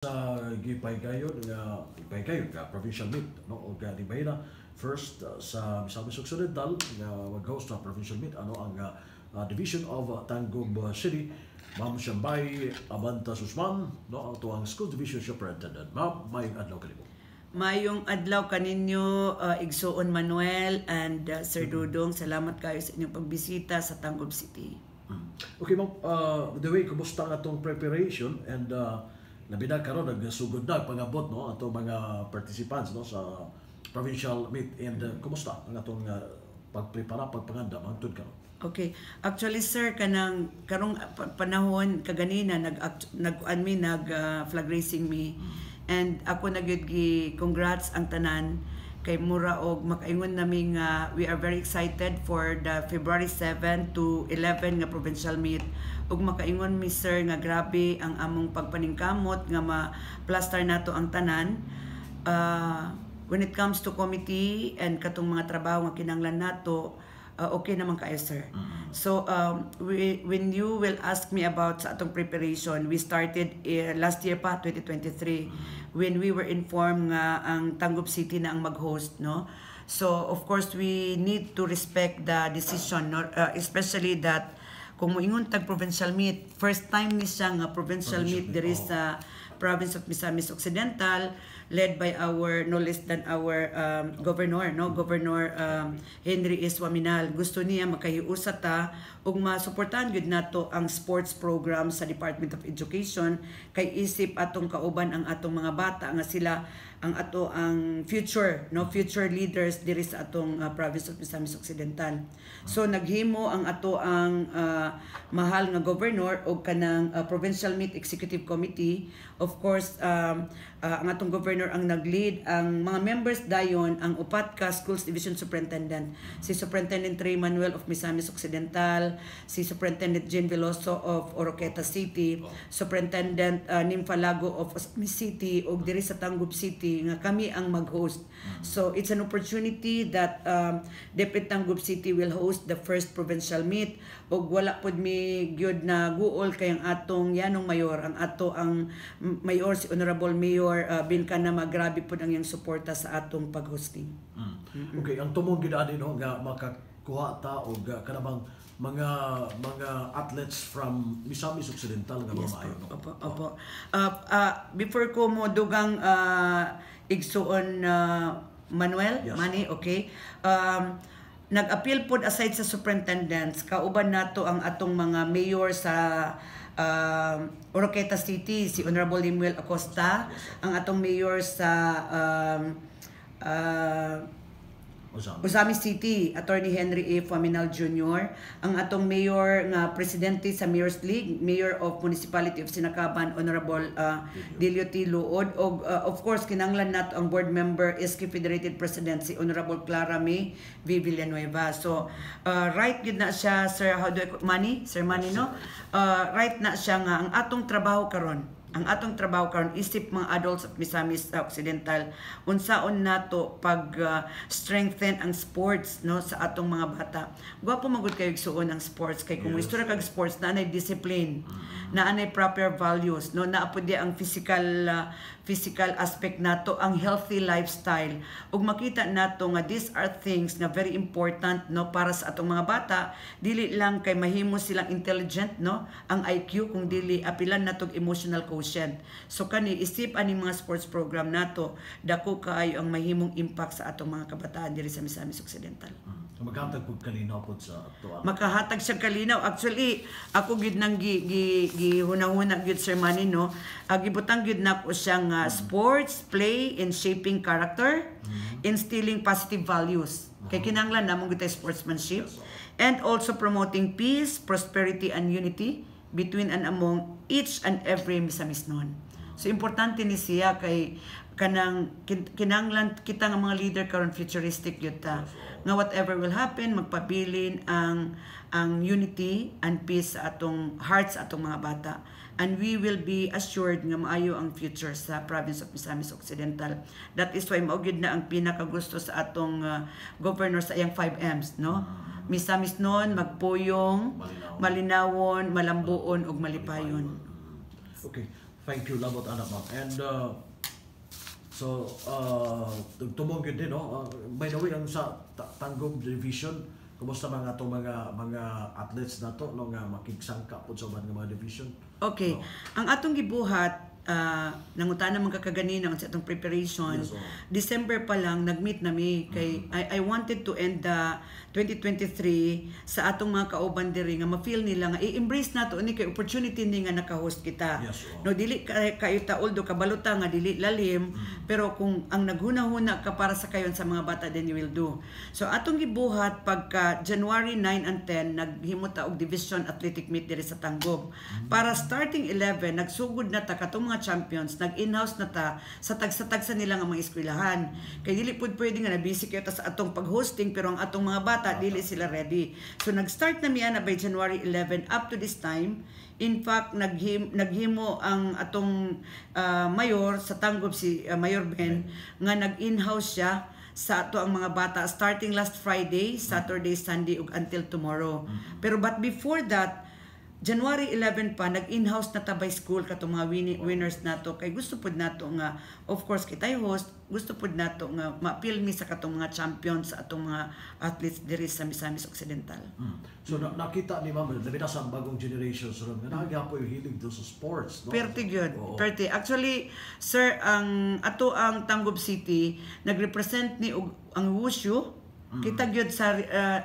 sa gipay kayo nga provincial meet no o ga di bayra first sa Misamis Occidental nga mag-host na provincial meet ano ang division of Tangub City. Ma'am Shambay Abanta Susman no ato ang school division superintendent. Ma'am, may adlaw kanimo. Mayong adlaw kaninyo, Igsoon Manuel and Sir Dudong, salamat kayo sa inyong pagbisita sa Tangub City. Okay ma'am, the way kumusta ang atong preparation and labi na karon nagsugod na pangabot no ato mga participants no sa provincial meet and kumusta ang atong pagprepara pagpanganda hangtod karon. Okay, actually sir karong panahon kaganina nag flag racing me and ako gi congrats ang tanan kay mura og makaingon nami nga we are very excited for the February 7 to 11 nga provincial meet ug makaingon mi sir nga grabe ang among pagpaningkamot nga ma-plaster nato ang tanan when it comes to committee and katong mga trabaho nga kinahanglan nato. Okay naman kayo sir. So when you will ask me about sa atong preparation, we started last year pa 2023 when we were informed nga ang Tangub City na ang mag-host no. So of course we need to respect the decision no? Especially that kung moingon tag provincial meet, first time ni siya nga provincial meet diri sa province of Misamis Occidental, led by our no less than our governor Henry S. Waminal. Gusto niya makahiusa ta ug masuportahan gyud nato ang sports program sa Department of Education kay isip atong kauban ang atong mga bata nga sila ang future leaders diri sa atong province of Misamis Occidental. So naghimo ang mahal nga governor og kanang provincial meet executive committee. Of course ang atong governor ang nag-lead, ang mga members dayon ang upat ka schools division superintendent, si Superintendent Ray Manuel of Misamis Occidental, si Superintendent Jean Veloso of Oroqueta City, Superintendent Nimfalago of Miss City ug diri sa Tangub City nga kami ang mag-host. So it's an opportunity that Deputy Tangub City will host the first provincial meet ug wala pod mi gyud na guol kay ang atong yanong mayor, ang mayor si Honorable Mayor Bincana magrabe pod ang iyang suporta sa atong pag-hosting. Okay, ang tumong gyud ani no nga makakuha ta og kanabang mga athletes from Misamis Occidental nga yes, maayo no. Opo. Before ko mo dugang Igsoon Manuel, yes. Manny, okay. Nag-appeal pod aside sa superintendents, kauban nato ang atong mga mayor sa Oroqueta City, si Honorable Limuel Acosta, ang atong mayor sa Usamis City, Attorney Henry A. Faminal Jr., ang atong mayor nga presidente sa Mayor's League, Mayor of Municipality of Sinacaban, Honorable Delio T. Luod, o of course kinanglan nato ang board member SK Federated President si Honorable Clara May V. Villanueva. So right gid na siya Sir Sir Manny no, right na siya nga ang atong trabaho karon isip mga adults of Misamis Occidental unsaon nato pag strengthen ang sports no sa atong mga bata. Gwapo magud kay igsuon ang sports kay kung istorya kag sports na anay discipline, na anay proper values no, na apod ang physical aspect nato, ang healthy lifestyle ug makita nato nga these are things nga very important no para sa atong mga bata, dili lang kay mahimo silang intelligent no ang IQ kung dili apilan nato emotional quotient. So kani isip ani mga sports program nato dako kaayo ang mahimong impact sa atong mga kabataan diri sa Misamis Occidental. Maghatag pud kalinaw pod sa ato. Makahatag siya kalinaw. Actually ako gid nang gihunahuna gid Sir Manny no, gibutang gid nako siyang sports play in shaping character, instilling positive values. Kay kinahanglan namong gid sportsmanship, and also promoting peace, prosperity and unity between and among each and every Misamisnon. So importante ni siya kay kinahanglan kita nga mga leader karon futuristic gyud ta nga whatever will happen magpabilin ang unity and peace sa atong hearts sa atong mga bata, and we will be assured nga maayo ang future sa province of Misamis Occidental. That is why mao gyud na ang pinakagusto sa atong governor sa iyang 5Ms no. Misamisnon, magpuyong, malinawon, malambuon ug malipayon. Okay. Thank you, labot anak ma'am. And so, tumong yun din, no? By the way, ang sa Tanggog Division, kumusta mga itong mga athletes na to, no, nga makigsangka po sa mga division? Okay. No? Ang atong gibuhat, nangutana man kakaganina sa atong preparation, Yes, December pa lang nag-meet nami kay I wanted to end the 2023 sa atong mga kauban diri nga ma-feel nila nga i-embrace nato ni kay opportunity ni nga naka-host kita. Yes, no dili kayo ta although kabaluta nga dili lalim, pero kung ang naghuna-huna ka para sa kayon sa mga bata, then you will do. So atong gibuhat pagka January 9 and 10 naghimo ta og division athletic meet diri sa Tanggog. Para starting 11 nagsugod na ta katong mga champions, nag-in-house na ta sa tagsa-tagsa nila nga mga eskwelahan. Kay dili pud pwede nga na-busy kayo ta sa atong pag-hosting pero ang atong mga bata dili sila ready. So nag-start na miya na by January 11 up to this time. In fact, naghimo ang atong mayor sa Tanggog, si Mayor Ben, nga nag-in-house siya sa ato ang mga bata starting last Friday, Saturday, Sunday ug until tomorrow. Pero but before that, January 11 pa, nag-in-house na tabay school katong mga winners nato. Kay gusto pud nato nga, of course, kitay host, gusto pud nato nga ma-appeal mi sa katong mga champions sa atong mga athletes diri sa Misamis Occidental. So nakita ni ma'am, labi na sa bagong generations ron nga nagyapo yung hilig do sa sports, no? Perti gyud. Oo. Perti. Actually, sir, ang Tanggog City nagrepresent ni ang wushu. Kita gyud sa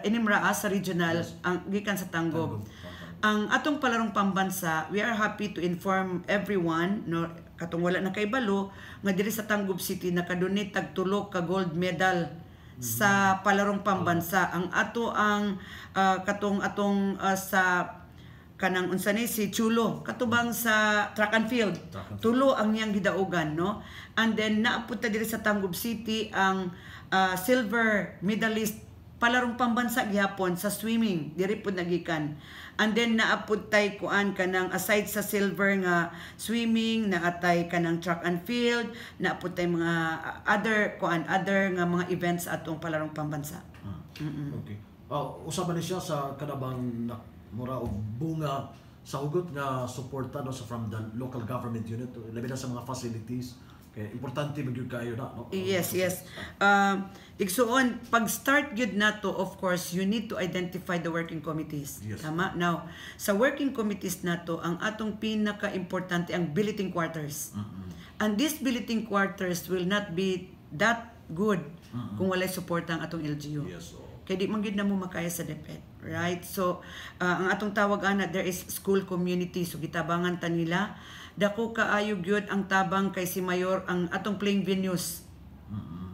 Inimraa sa regional, Yes. ang gikan sa Tanggog. Tanggog. Ang atong palarong pambansa, we are happy to inform everyone, no, katong wala na kay balo, nga diri sa Tanggog City nakadonate tag 3 ka gold medal sa palarong pambansa. Ang ato ang sa kanang unsa ni si Chulo katubang sa track and field. Tulo ang niyang gidaugan, no? And then naapud ta diri sa Tanggog City ang silver medalist palarong pambansa gihapon sa swimming, diri pud nagikan. And then naapud tay kuan kanang aside sa silver nga swimming, naatay kanang track and field, naapud tay mga other nga mga events atong palarong pambansa. Okay. Usab man ni siya sa kanabang mura og bunga sa hugot nga suporta, no, sa from the local government unit, labi na sa mga facilities. Kaya importante magyud kayo na, no? Yes. Igsuon, pag-start gyud nato, of course, you need to identify the working committees. Yes. Tama? Now, sa working committees nato, ang atong pinaka-importante ang billeting quarters. And these billeting quarters will not be that good kung walay suporta ang atong LGU. Yes. Kaya di man gyud na mo makaya sa DepEd, right? So, ang atong tawag ana, there is school community. So, gitabangan ta nila. Dako kaayo gyud ang tabang kay si Mayor ang atong playing venues.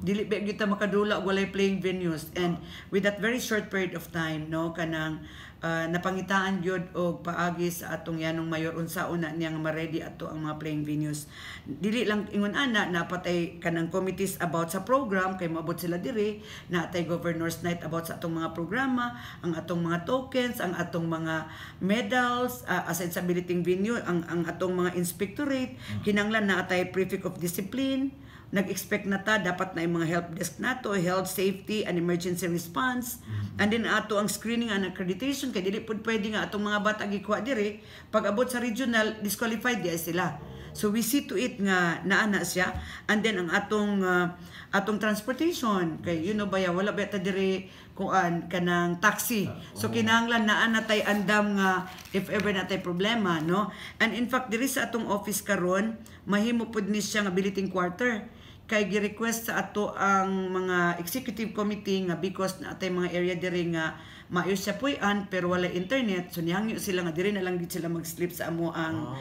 Dili ba kita makadula og walay playing venues, and with that very short period of time, no, kanang napangitaan gyud og paagi sa atong yanong Mayor unsa una niya nga ma-ready ato ang mga playing venues. Dili lang ingon ana napatay kanang committees about sa program kay maabot sila diri, natay governor's night about sa atong mga programa, ang atong mga tokens, ang atong mga medals, aside sa billeting venue, ang atong mga inspectorate, kinanglan natay prefect of discipline. Nag-expect na ta dapat na yung mga help desk nato, health, safety, and emergency response. And then ato ang screening and accreditation kay dili pud pwede nga atong mga bata gikuha diri pag abot sa regional disqualified di sila. So we see to it nga naana siya. And then ang atong transportation kay baya wala ba ta diri kuan kanang taxi. So kinahanglan naa natay andam nga if ever natay problema, no? And in fact diri sa atong office karon mahimo pud ni siya nga billeting quarter. Kay gi-request sa ato ang mga executive committee nga because natay mga area diri nga maayo siya puy-an pero wala internet, so nihangyo sila nga diri na lang gid sila mag-sleep sa amo ang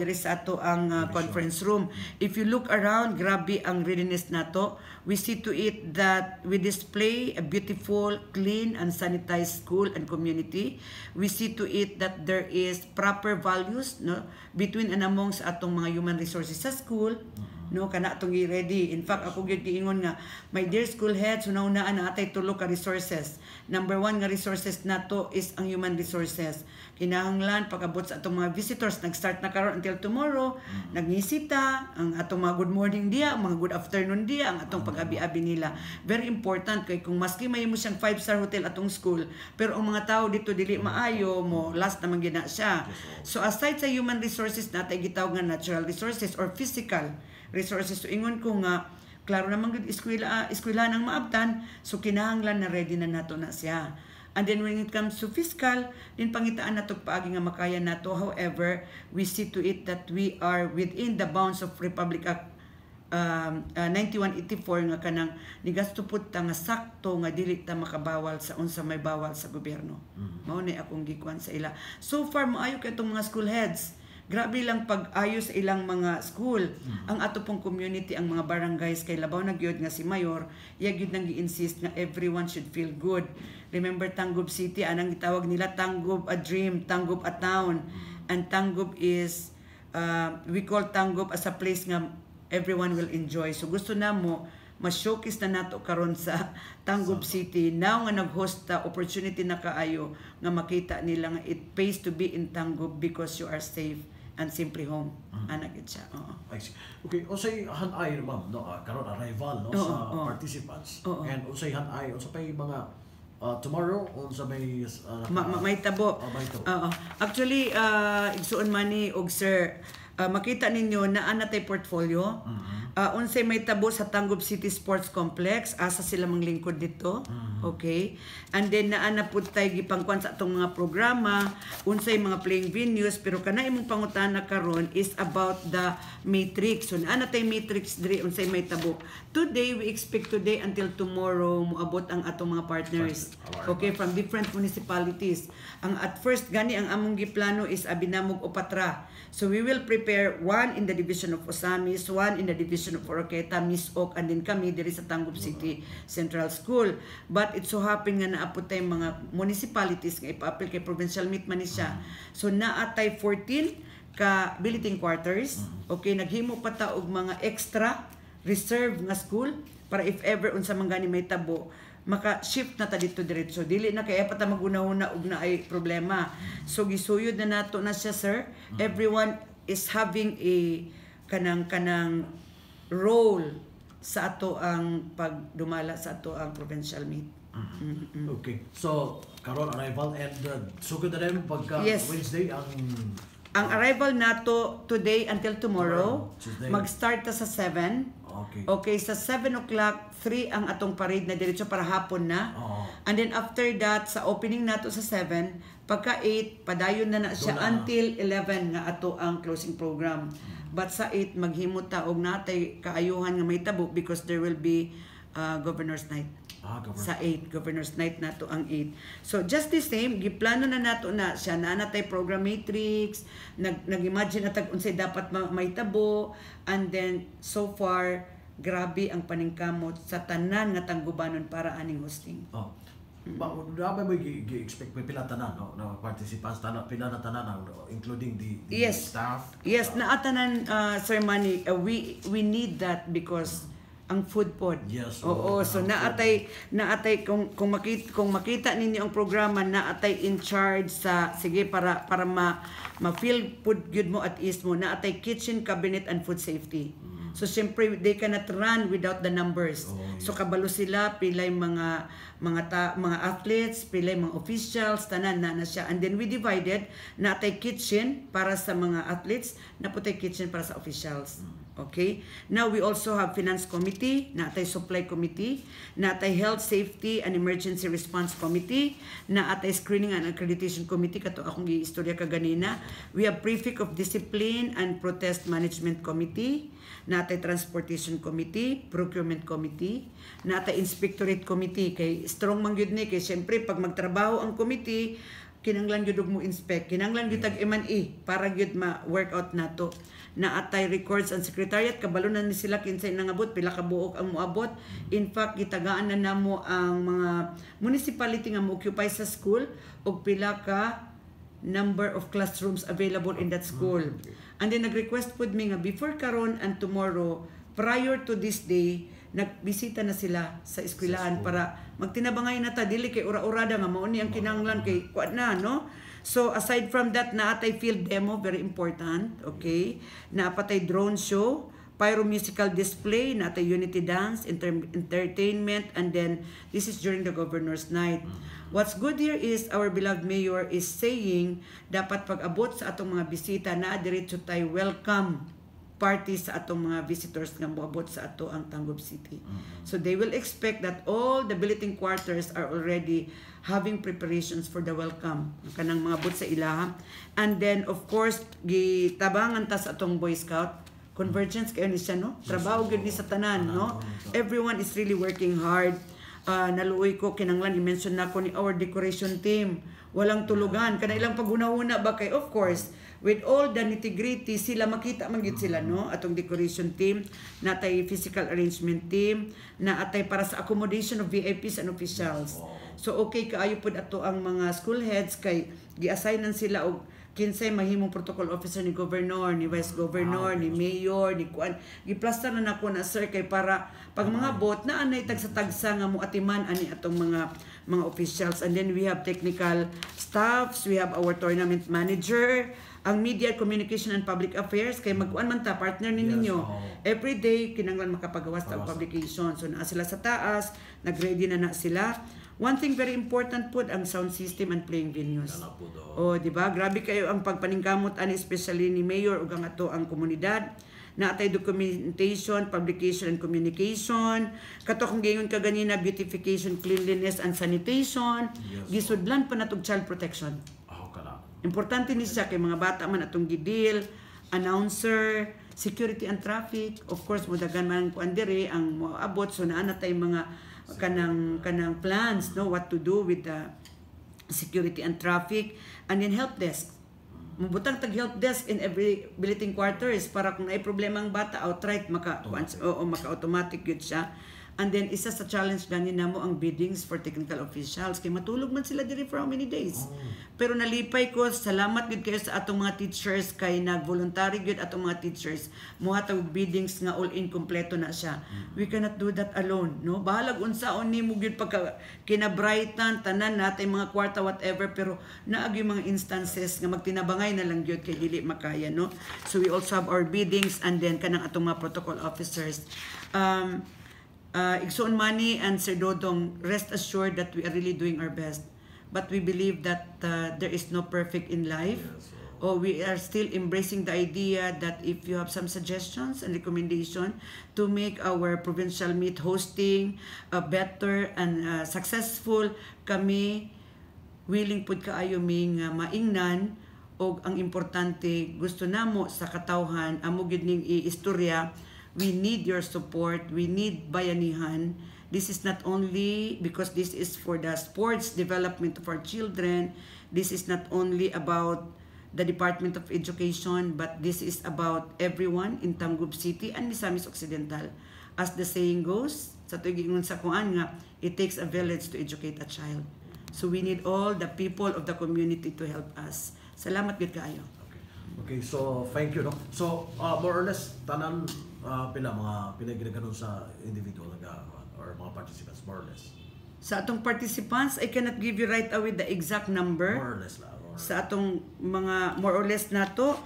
diri sa ato ang conference room. If you look around, grabe ang readiness nato. We see to it that we display a beautiful, clean and sanitized school and community. We see to it that there is proper values, no, between and among sa atong mga human resources sa school. No, kana atong i-ready. In fact, ako gyud giingon nga, my dear school heads, unaunaan na atay tulo ka resources. Number 1 nga resources nato is ang human resources. kinahanglan pagabot sa atong mga visitors nag-start na karon until tomorrow nagnisita ang atong mga good morning dia, mga good afternoon dia, ang atong pag-abi-abi nila. Very important kay kung maski may mo siyang 5-star hotel atong school pero ang mga tao dito dili maayo mo last naman gina siya. So aside sa human resources natay gitawag nga natural resources or physical resources, so ingon ko nga klaro naman gud eskwela nang maabtan, so kinahanglan na ready na nato na siya. And then when it comes to fiscal, din pangitaan nato paagi nga makaya nato. However, we see to it that we are within the bounds of Republic Act 9184 nga kanang nigasto pud ta nga sakto nga dili ta makabawal sa unsa may bawal sa gobyerno. Mao ni akong gikuan sa ila. So far maayo kay itong mga school heads. Grabe lang pag-ayo sa ilang mga school. Ang ato pong community, ang mga barangays kay labaw na gyud nga si Mayor, iya gyud nang gi-insist nga everyone should feel good. Remember Tangub City, anang gitawag nila Tangub a dream, Tangub a town. And Tangub is we call Tangub as a place nga everyone will enjoy. So gusto na mo ma-showcase na nato karon sa Tangub City. Now nga nag-host ta, opportunity na kaayo nga makita nila nga it pays to be in Tangub because you are safe and simply home. Anak gid siya. I see. Okay, usay hanay ma'am no karon arrival no sa participants. And usay hanay unsa pay mga tomorrow unsa may may tabo. Actually igsuon man ni og sir makita ninyo na natay portfolio. Unsay may tabo sa Tangub City Sports Complex, asa sila manglingkod dito. Okay? And then naana pud tay gipangkuan sa atong mga programa, unsay mga playing venues, pero kana imong pangutana karon is about the matrix. So naana tay matrix diri unsay may tabo. Today we expect today until tomorrow moabot ang atong mga partners. Okay, from different municipalities. Ang at first gani ang among giplano is Abinamog o Patra. So we will prepare one in the division of Osamis, one in the division of Oroqueta, Misok, and then kami diri sa Tangub City Central School. But it so happen nga naapot tay mga municipalities nga ipa-apply kay provincial meet man ni siya. So naatay 14 ka billeting quarters. Okay, naghimo pa ta og mga extra reserve nga school para if ever unsa man gani may tabo maka-shift na ta dito diretso. Dili na kaya pa ta maguna-una og na ay problema. So gisuyod na nato na siya, sir. Everyone is having a kanang role sa ato ang pagdumala sa ato ang provincial meet. Okay. So karon arrival and sugod na rin pagka Wednesday ang arrival nato today until tomorrow. Mag-start ta sa 7. Okay, sa 7 o'clock, 3 ang atong parade na diretso para hapon na. And then after that, sa opening nato sa 7, pagka 8, padayon na siya until 11 nga ato ang closing program. But sa 8, maghimot ta og natay kaayuhan nga may tabo because there will be Governor's Night. Sa 8, Governor's Night nato ang 8. So just the same, giplano na nato na siya na natay program matrix, nag-imagine na tag-unsay dapat may tabo, and then so far grabe ang paningkamot sa tanan nga tanggubanon para aning hosting. Dapat mo i-expect may pila tanan no participants tanan pila na tanan including the staff. Yes, naatanan Sir Manny, we need that because ang food pod. Yes. So naatay kung makita ninyo ang programa, naatay in charge sa sige para ma-feel food good mo at ease mo, naatay kitchen cabinet and food safety. So siyempre they cannot run without the numbers. So kabalo sila pilay mga athletes, pilay mga officials, tanan na siya. And then we divided naatay kitchen para sa mga athletes, naputay kitchen para sa officials. Okay? Now we also have Finance Committee, naatay Supply Committee, naatay Health, Safety and Emergency Response Committee, naatay Screening and Accreditation Committee, kato akong giistorya kaganina. We have Prefect of Discipline and Protest Management Committee, naatay Transportation Committee, Procurement Committee, naatay Inspectorate Committee. Kay strong man gyud ni, kay syempre pag magtrabaho ang committee, kinanglan gyud mo inspect, kinanglan gyud tag M&E para gyud ma-workout nato. Naatay Records and Secretariat, kabalo na ni sila kinsay nangabot, pila ka buok ang moabot. In fact, gitagaan na namo ang mga municipality nga mo-occupy sa school og pila ka number of classrooms available in that school. And then nag-request pud mi nga before karon and tomorrow, prior to this day, nagbisita na sila sa eskwelahan para magtinabangay na ta, dili kay ura-urada nga mao ni ang kinahanglan kay kuan na no. So aside from that, naatay field demo, very important, okay? Naapatay drone show, pyro musical display, naatay unity dance, entertainment, and then this is during the governor's night. What's good here is our beloved mayor is saying dapat pag-abot sa atong mga bisita na diretso tayo welcome party sa atong mga visitors nga moabot sa ato ang Tangub City. So they will expect that all the billeting quarters are already having preparations for the welcome kanang mga abot sa ilaha. And then of course gitabangan ta sa atong Boy Scout convergence kayo ni siya, no? Trabaho gyud ni sa tanan, no? Everyone is really working hard. Naluoy ko kinanglan i-mention nako ni our decoration team. Walang tulugan kana ilang paghunahuna ba kay of course with all the nitty-gritty sila makita man gyud sila, no? Atong decoration team, natay physical arrangement team, naatay para sa accommodation of VIPs and officials. So okay kaayo pud ato ang mga school heads kay gi-assignan sila og kinsay mahimong protocol officer ni governor, ni vice governor, ni mayor, ni kuan. Giplaster na nako na sir kay para pag mga bot na anay tagsa-tagsa nga mo atiman ani atong mga officials. And then we have technical staffs, we have our tournament manager, ang media communication and public affairs kay magkuan man ta partner ni ninyo. Every day kinanglan makapagawas ta og publication. So naa sila sa taas, nagready na sila. One thing very important po ang sound system and playing venues. Oh, di ba? Grabe kayo ang pagpaningkamot ani especially ni mayor ug ang ato ang komunidad. Naatay documentation, publication and communication. Kato kung gayon ka ganina beautification, cleanliness and sanitation. Gisudlan pa natog child protection. Importante ni siya kay mga bata man atong gidil, announcer, security and traffic. Of course, mudagan man ko andire ang moabot so naa natay mga kanang plans, no, what to do with the security and traffic. And then help desk, mabutang tag help desk in every billeting quarters para kung ay problema ang bata outright maka automatic yun siya. And then isa sa challenge gani namo ang biddings for technical officials kay matulog man sila diri for how many days. Pero nalipay ko, salamat gid kayo sa atong mga teachers kay nag-voluntary gid atong mga teachers mohatag biddings nga all in kompleto na siya. We cannot do that alone, no? Bahalag unsaon nimo gid pagka kinabrightan tanan natay mga kwarta whatever pero naagi mga instances nga magtinabangay na lang gyud kay dili makaya, no? So we also have our biddings and then kanang atong mga protocol officers. Igsoon Manny and Sir Dodong, rest assured that we are really doing our best. But we believe that there is no perfect in life. Or we are still embracing the idea that if you have some suggestions and recommendation to make our provincial meet hosting better and successful, kami willing pud kaayo ming maingnan. Og ang importante gusto namo sa katawhan amo gid ning istorya. We need your support. We need bayanihan. This is not only because this is for the sports development of our children. This is not only about the Department of Education, but this is about everyone in Tangub City and Misamis Occidental. As the saying goes, sa tugingon sa kuan nga, it takes a village to educate a child. So we need all the people of the community to help us. Salamat gid kaayo. Okay, so thank you, no. So more or less tanan pila mga pinagiraganon sa individual or mga participants, more or less. Sa atong participants, I cannot give you right away the exact number. More or less lang. Sa atong mga more or less nato,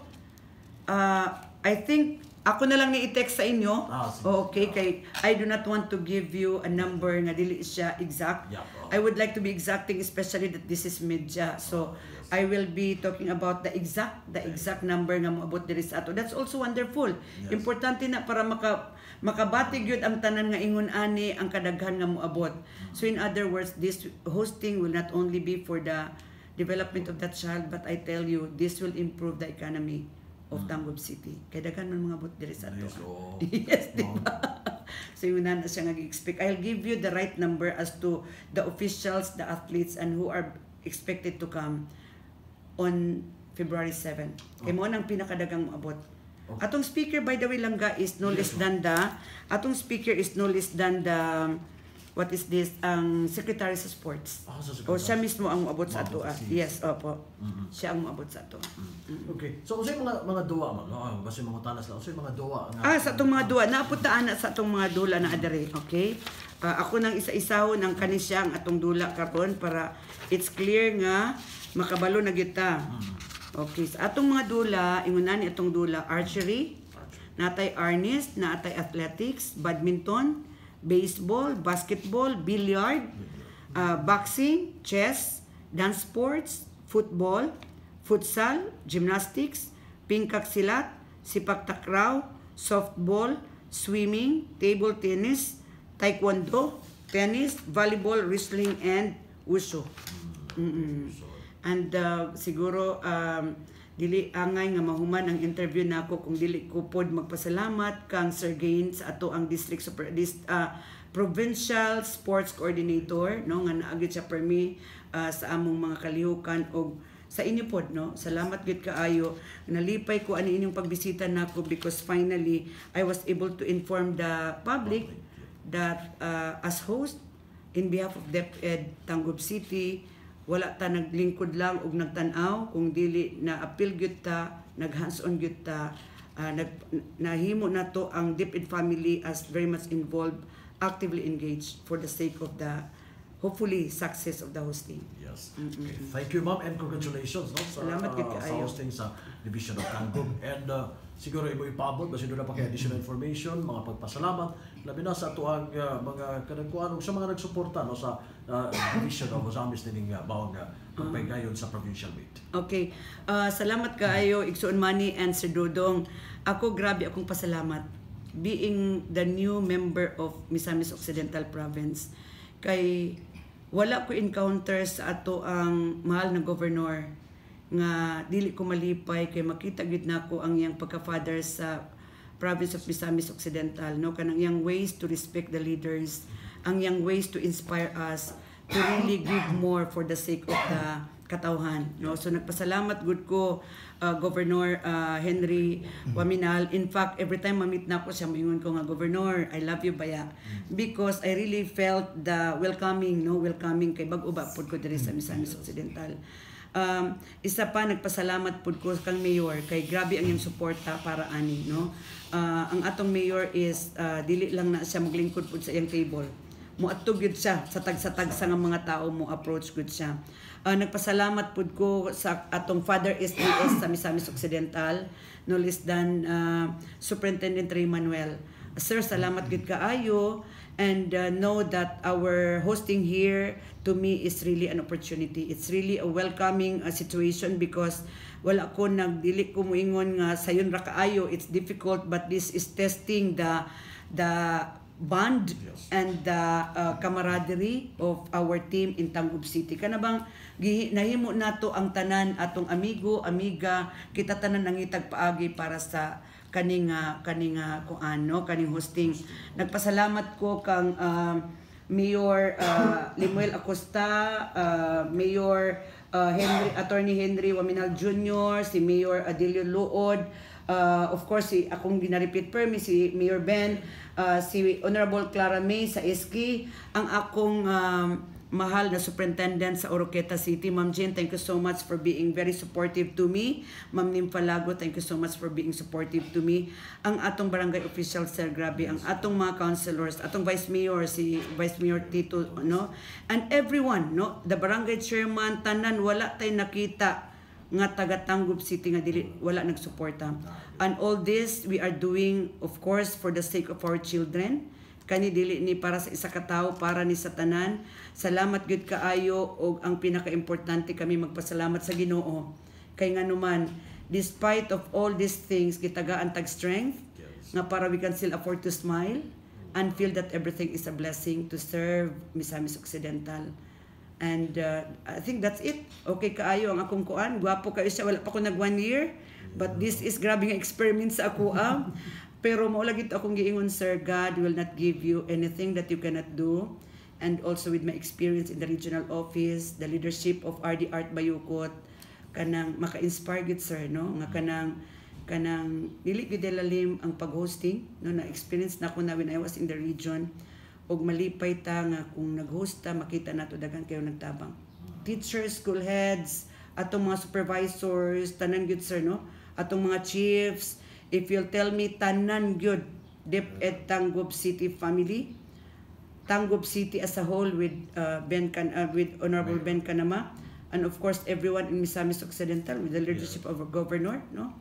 I think ako na lang ni i-text sa inyo. Okay, kay I do not want to give you a number nga dili siya exact. I would like to be exacting, especially that this is media. So I will be talking about the exact number nga moabot diri sa ato. That's also wonderful. Importante na para makabatig yun ang tanan nga ingon ani ang kadaghan nga moabot. So in other words, this hosting will not only be for the development of that child, but I tell you, this will improve the economy of Tangub City. Kaya daghan man mga bot diri sa ato. Yes, diba? So yun na siya nag-expect. I'll give you the right number as to the officials, the athletes, and who are expected to come on February 7. Kaya mo nang pinakadagang maabot. Atong speaker, by the way, langga is no less than atong speaker is no less than the what is this? Ang Secretary sa Sports. O siya mismo ang uabot sa ato. Yes, opo. Siya ang uabot sa ato. Okay. So usay mga duwa man, no? Kasi mga tanas lang. Usay mga duwa nga. Sa atong mga duwa, naaputaan na sa atong mga dula na adere, okay? ako nang isa-isahon ang kanisya ang atong dula karon para it's clear nga makabalo na gyud ta. Okay, sa atong mga dula, ingunan ni atong dula archery, natay arnis, natay athletics, badminton, baseball, basketball, billiard, boxing, chess, dance sports, football, futsal, gymnastics, pingkak silat, sipak takraw, softball, swimming, table tennis, taekwondo, tennis, volleyball, wrestling, and wushu. And siguro dili angay nga mahuman ang interview nako kung dili ko pod magpasalamat kang Sir Gain sa ato ang provincial sports coordinator no nga naagit siya permi sa among mga kalihukan og sa inyo pod no. Salamat gid kaayo. Nalipay ko ani inyong pagbisita nako because finally I was able to inform the public that as host in behalf of DepEd Tangub City, wala ta naglingkod lang og nagtan-aw kung dili na appeal gyud ta, nag hands-on gyud ta, nahimo nato ang DepEd family as very much involved, actively engaged for the sake of the hopefully success of the hosting. Yes. Okay. Thank you, ma'am, and congratulations no sa hosting sa Division of Tangub. And siguro imo ipaabot basi doon na pa kay additional information, mga pagpasalamat labi na sa ato ang mga kanagkuan sa mga nagsuporta no sa Division of Ozamis ning bawang pagpaygayon sa provincial meet. Okay. Salamat kaayo Igsoon Manny and Sir Dodong. Ako grabe akong pasalamat being the new member of Misamis Occidental Province kay wala ko encounter sa ato ang mahal na governor nga dili ko malipay kay makita gid nako ang iyang pagka-father sa province of Misamis Occidental no kanang iyang ways to respect the leaders, ang iyang ways to inspire us to really give more for the sake of the katawhan no. So nagpasalamat gud ko Governor Henry Waminal. In fact, every time ma-meet na ako siya, moingon ko nga, Governor, I love you baya. Because I really felt the welcoming kay bag-o ba pud ko diri sa Misamis Occidental. Isa pa nagpasalamat pud ko kang mayor kay grabe ang iyang suporta para ani no. Ang atong mayor is dili lang na siya maglingkod pud sa iyang table. Muadto gyud siya sa tagsa-tagsa nga mga tao mo approach gud siya. Nagpasalamat pud ko sa atong Father SDS sa Misamis Occidental, no less than Superintendent Ray Manuel. Sir, salamat gid kaayo and know that our hosting here to me is really an opportunity. It's really a welcoming situation because wala ko nagdili ko moingon nga sayon ra kaayo. It's difficult but this is testing the bond and the camaraderie of our team in Tangub City. Kana bang nahimo nato ang tanan atong amigo, amiga, kita tanan nangitag paagi para sa kaning hosting. Nagpasalamat ko kang Mayor Limuel Acosta, Mayor Attorney Henry Waminal Jr., si Mayor Adelio Luod, of course si akong gina-repeat permi si Mayor Ben, si Honorable Clara May sa SK, ang akong mahal na superintendent sa Oroqueta City, Ma'am Jean, thank you so much for being very supportive to me. Ma'am Nimfalago, thank you so much for being supportive to me. Ang atong barangay official, Sir, grabe. Ang atong mga councilors, atong Vice Mayor, si Vice Mayor Tito, no? And everyone, no? The barangay chairman, tanan, wala tay nakita nga taga Tangub City nga dili wala nagsuporta. And all this we are doing of course for the sake of our children. Kani dili ni para sa isa ka tawo, para ni sa tanan. Salamat gyud kaayo og ang pinaka-importante kami magpasalamat sa Ginoo. Kay nganuman despite of all these things kitagaan tag strength nga para we can still afford to smile and feel that everything is a blessing to serve Misamis Occidental. And I think that's it. Okay kaayo ang akong kuan. Gwapo kayo siya. Wala pa ko nag 1 year. But this is grabe nga experiment sa ako. Pero maulagit akong giingon, Sir, God will not give you anything that you cannot do. And also with my experience in the regional office, the leadership of RD Art Bayukot, kanang maka-inspire gid, Sir, no? Nga kanang dili gid lalim ang pag-hosting, no? Na-experience na ko na when I was in the region. Og malipay ta nga kung nag-host ta, makita nato daghan kayo nagtabang. Teachers, school heads, atong mga supervisors, tanan gyud, Sir, no? Atong mga chiefs, if you'll tell me tanan gyud DepEd Tangub City family, Tangub City as a whole with with Honorable Ben Canama, and of course everyone in Misamis Occidental with the leadership of our governor, no?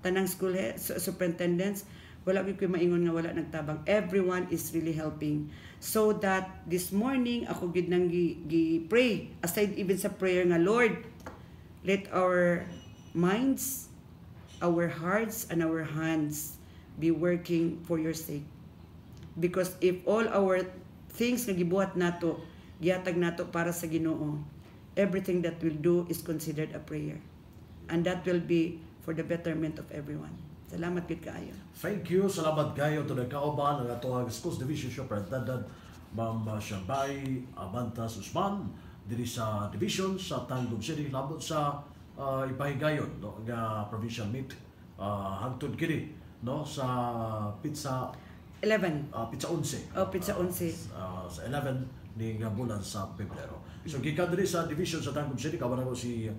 Tanang school superintendents, wala gyud koy maingon nga wala nagtabang. Everyone is really helping. So that this morning ako gid nang gi-pray, aside even sa prayer nga, Lord, let our minds, our hearts, and our hands be working for your sake. Because if all our things nga gibuhat nato, gihatag nato para sa Ginoo, everything that we'll do is considered a prayer. And that will be for the betterment of everyone. Salamat gid kaayo. Thank you. Salamat kayo to nagkauban ng atong Schools Division Superintendent Ma'am Shambay Abantas Usman diri sa division sa Tangub City labot sa ipahigayon no nga provincial meet hangtod kini no sa pizza 11. Pizza 11. Pizza 11. Sa 11 ning bulan sa Pebrero. So gikan diri sa division sa Tangub City kaban ako si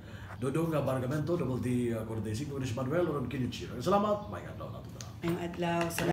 Dodong Bargamento, Double D Cortesi, Manuel Ron Kinichi. Salamat, may adlaw nato. Ang adlaw.